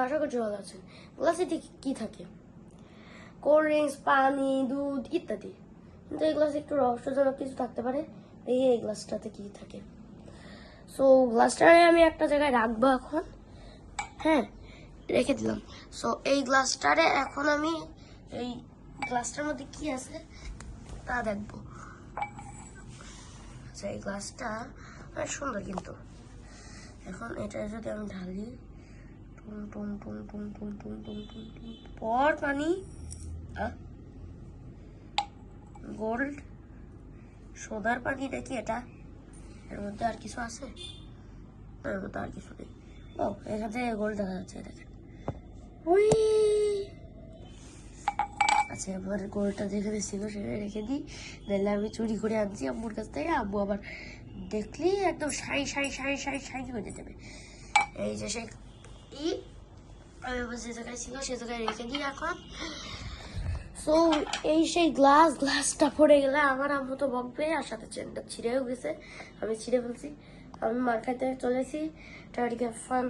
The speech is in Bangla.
আশা করছি ভালো আছেন। গ্লাসে কি থাকে? কোল্ড ড্রিঙ্কস, পানি, দুধ ইত্যাদি। কিন্তু এই গ্লাসে একটু রহস্যজনক কিছু থাকতে পারে। দেখি এই গ্লাসটাতে কি থাকে। সো গ্লাসটারে আমি একটা জায়গায় রাখবো এখন। হ্যাঁ, রেখে দিলাম। সো এই গ্লাসটারে এখন আমি এই গ্লাসটার মধ্যে কি আছে তা দেখবো। আচ্ছা, এই গ্লাসটা অনেক সুন্দর, কিন্তু এখন এটা যদি আমি ঢালি, টুম টুম টুম টুম টুম টুম টুম টুম টুম, পর পানি, গোল্ড সোদার পানি নাকি এটা? এর মধ্যে আর কিছু আছে? এর মধ্যে আর কিছু নেই। ও, এখান থেকে গোল্ড দেখা যাচ্ছে, দেখেন। উই, আচ্ছা, এবার গোল্ডটা যেখানে ছিল সেখানে রেখে দিই, নাহলে আমি চুরি করে আনছি আম্মুর কাছ থেকে। আম্মু আবার দেখলেই একদম সাই সাই সাই সাই সাই করে দেবে। এই যে সেই আমি আবার যে জায়গায় ছিল সে জায়গায় রেখে দিই এখন। সো এই সেই গ্লাসটা পড়ে গেলে আমার আম্মু তো বকবে, আর সাথে চেনটা ছিঁড়েও গেছে, আমি ছিঁড়ে ফেলছি। আমি মার খাইতে চলেছি। ফান